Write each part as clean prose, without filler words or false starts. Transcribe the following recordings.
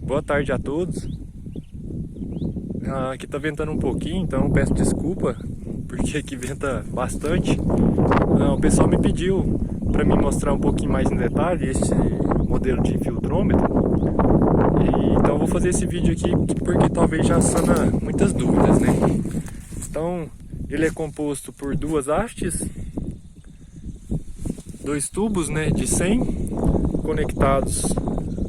Boa tarde a todos. Aqui tá ventando um pouquinho, então eu peço desculpa, porque aqui venta bastante. O pessoal me pediu para me mostrar um pouquinho mais em detalhe esse modelo de infiltrômetro. Então eu vou fazer esse vídeo aqui porque talvez já sana muitas dúvidas, né? Então ele é composto por duas hastes, dois tubos, né, de 100 conectados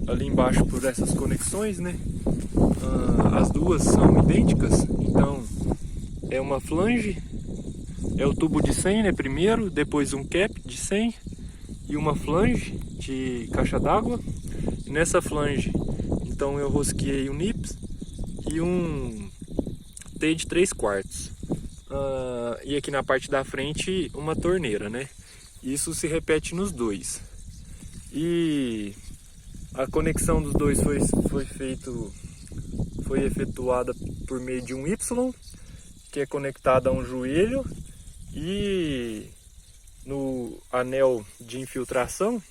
ali embaixo por essas conexões, né? As duas são idênticas, então é uma flange, é o tubo de 100, né, primeiro, depois um cap de 100 e uma flange de caixa d'água. Nessa flange, então eu rosqueei um nips e um T de 3/4. E aqui na parte da frente uma torneira, né? Isso se repete nos dois. E a conexão dos dois foi efetuada por meio de um Y, que é conectado a um joelho, e no anel de infiltração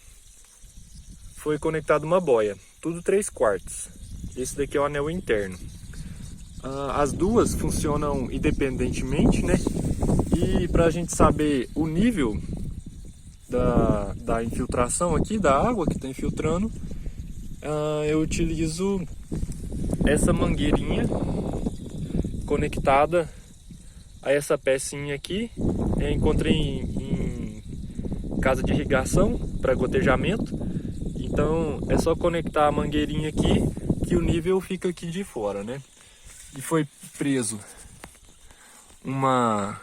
foi conectado uma boia, tudo 3/4. Esse daqui é o anel interno. As duas funcionam independentemente, né? E para a gente saber o nível da infiltração aqui, da água que está infiltrando, eu utilizo essa mangueirinha conectada a essa pecinha aqui. Eu encontrei em casa de irrigação para gotejamento. Então é só conectar a mangueirinha aqui que o nível fica aqui de fora, né? E foi preso uma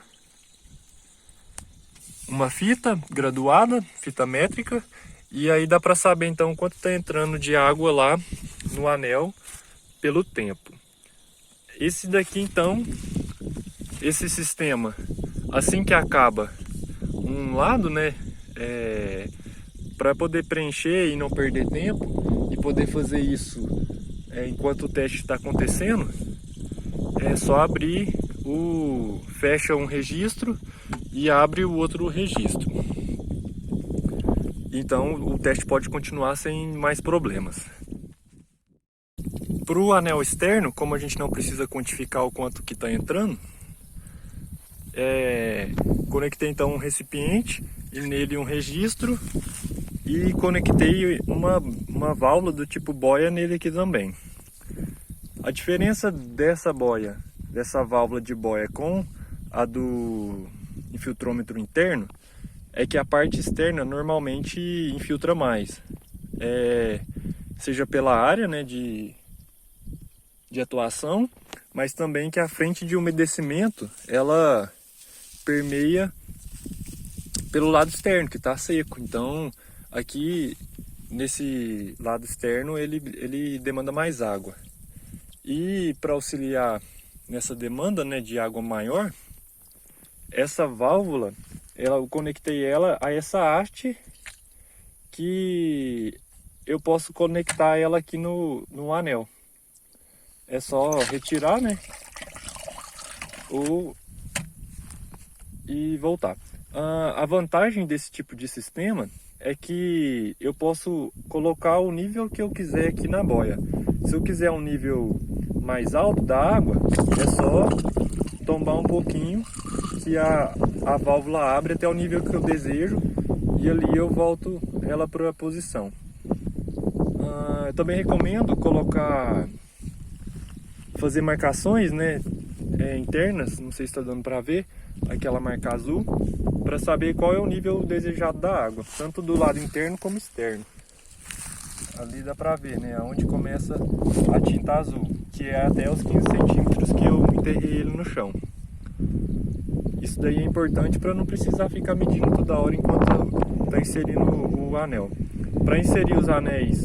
fita graduada, fita métrica, e aí dá para saber então quanto está entrando de água lá no anel pelo tempo. Esse daqui então, esse sistema, assim que acaba um lado, né, para poder preencher e não perder tempo e poder fazer isso enquanto o teste está acontecendo, é só abrir fecha um registro e abre o outro registro. Então o teste pode continuar sem mais problemas. Para o anel externo, como a gente não precisa quantificar o quanto que está entrando, conectei então um recipiente e nele um registro e conectei uma válvula do tipo boia nele aqui também. A diferença dessa válvula de boia com a do infiltrômetro interno é que a parte externa normalmente infiltra mais, seja pela área, né, de atuação, mas também que a frente de umedecimento ela permeia pelo lado externo, que está seco. Então aqui nesse lado externo ele demanda mais água. E para auxiliar nessa demanda, né, de água maior, essa válvula, eu conectei ela a essa haste, que eu posso conectar ela aqui no anel. É só retirar, né, e voltar. A vantagem desse tipo de sistema é que eu posso colocar o nível que eu quiser aqui na boia. Se eu quiser um nível mais alto da água, é só tombar um pouquinho que a válvula abre até o nível que eu desejo e ali eu volto ela para a posição. Eu também recomendo fazer marcações, né, internas, não sei se está dando para ver, aquela marca azul, para saber qual é o nível desejado da água, tanto do lado interno como externo. Ali dá para ver, né, onde começa a tinta azul, que é até os 15 centímetros que eu enterrei ele no chão. Isso daí é importante para não precisar ficar medindo toda hora enquanto está inserindo o anel. Para inserir os anéis,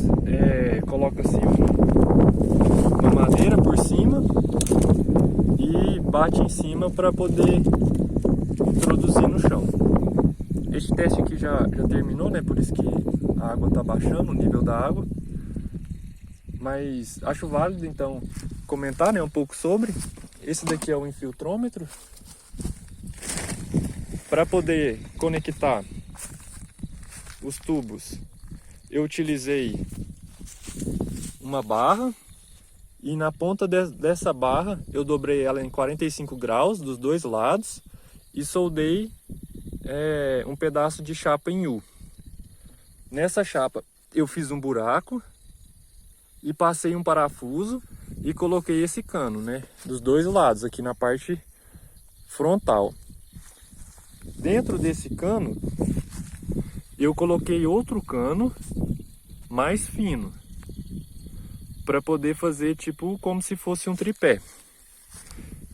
coloca-se uma madeira por cima e bate em cima para poder introduzir no chão. Este teste aqui já terminou, né? Por isso que a água está baixando, o nível da água. Mas acho válido então comentar, né, um pouco sobre. Esse daqui é o infiltrômetro. Para poder conectar os tubos, eu utilizei uma barra E na ponta dessa barra eu dobrei ela em 45 graus dos dois lados e soldei um pedaço de chapa em U. Nessa chapa eu fiz um buraco e passei um parafuso e coloquei esse cano, né, dos dois lados aqui na parte frontal. Dentro desse cano eu coloquei outro cano mais fino para poder fazer tipo como se fosse um tripé.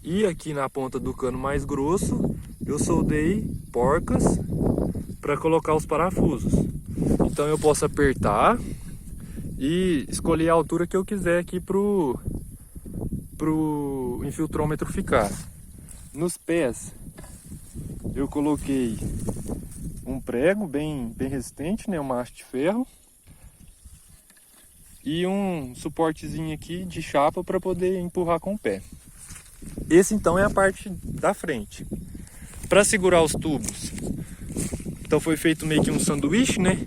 E aqui na ponta do cano mais grosso eu soldei porcas para colocar os parafusos. Então eu posso apertar e escolher a altura que eu quiser aqui pro infiltrômetro ficar. Nos pés eu coloquei um prego bem resistente, né, uma haste de ferro, e um suportezinho aqui de chapa para poder empurrar com o pé. Esse então é a parte da frente. Para segurar os tubos, então foi feito meio que um sanduíche, né?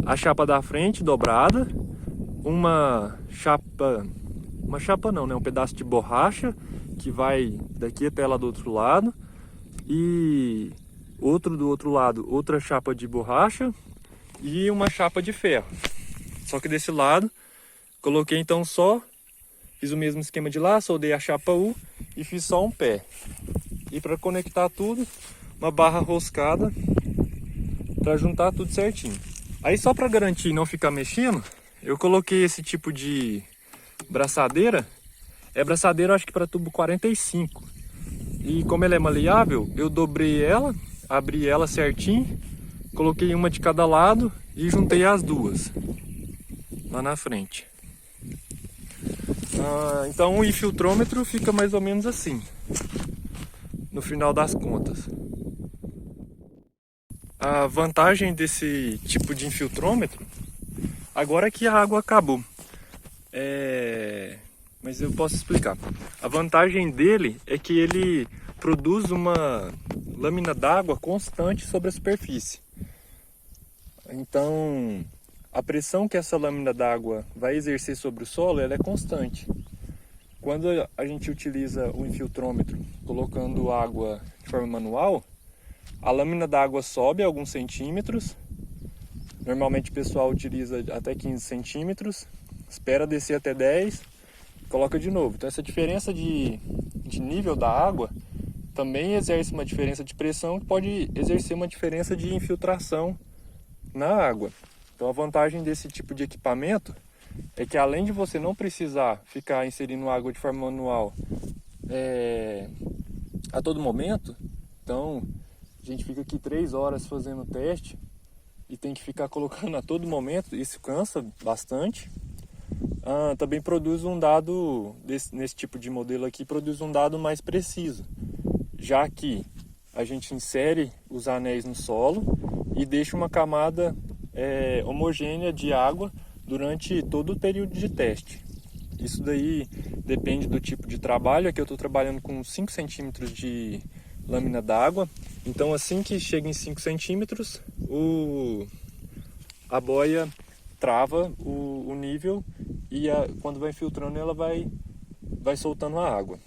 A chapa da frente dobrada, uma chapa não, né? Um pedaço de borracha que vai daqui até lá do outro lado, e outro do outro lado, outra chapa de borracha e uma chapa de ferro. Só que desse lado coloquei então fiz o mesmo esquema de lá, soldei a chapa U e fiz só um pé. E para conectar tudo, uma barra roscada para juntar tudo certinho. Aí só para garantir não ficar mexendo, eu coloquei esse tipo de braçadeira. É braçadeira acho que para tubo 45. E como ela é maleável, eu dobrei ela, abri ela certinho, coloquei uma de cada lado e juntei as duas lá na frente. Então o infiltrômetro fica mais ou menos assim, no final das contas. A vantagem desse tipo de infiltrômetro, agora que a água acabou, mas eu posso explicar. A vantagem dele é que ele produz uma lâmina d'água constante sobre a superfície. Então, a pressão que essa lâmina d'água vai exercer sobre o solo, ela é constante. Quando a gente utiliza o infiltrômetro colocando água de forma manual, a lâmina d'água sobe alguns centímetros. Normalmente o pessoal utiliza até 15 centímetros, espera descer até 10, coloca de novo. Então essa diferença de nível da água também exerce uma diferença de pressão que pode exercer uma diferença de infiltração na água. Então a vantagem desse tipo de equipamento é que além de você não precisar ficar inserindo água de forma manual a todo momento, então a gente fica aqui 3 horas fazendo o teste e tem que ficar colocando a todo momento, isso cansa bastante. Também produz um dado, nesse tipo de modelo aqui, produz um dado mais preciso, já que a gente insere os anéis no solo e deixa uma camada homogênea de água durante todo o período de teste. Isso daí depende do tipo de trabalho. Aqui eu estou trabalhando com 5 centímetros de lâmina d'água, então assim que chega em 5 centímetros, a boia trava o nível e quando vai filtrando ela vai soltando a água.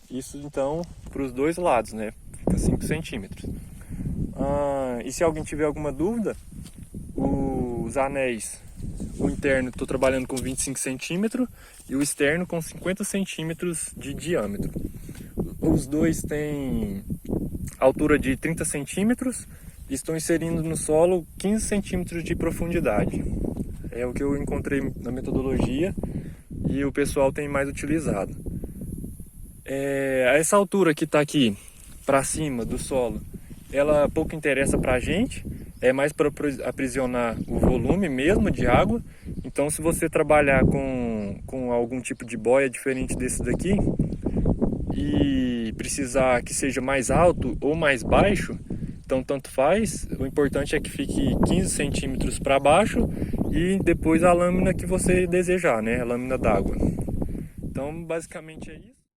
Isso então para os dois lados, né? Fica 5 centímetros. E se alguém tiver alguma dúvida, os anéis, o interno estou trabalhando com 25 centímetros e o externo com 50 centímetros de diâmetro. Os dois têm altura de 30 centímetros e estão inserindo no solo 15 centímetros de profundidade. É o que eu encontrei na metodologia e o pessoal tem mais utilizado. Essa altura que está aqui para cima do solo, ela pouco interessa para a gente, é mais para aprisionar o volume mesmo de água. Então se você trabalhar com algum tipo de boia diferente desse daqui e precisar que seja mais alto ou mais baixo, então tanto faz, o importante é que fique 15 centímetros para baixo e depois a lâmina que você desejar, né? A lâmina d'água. Então basicamente é isso.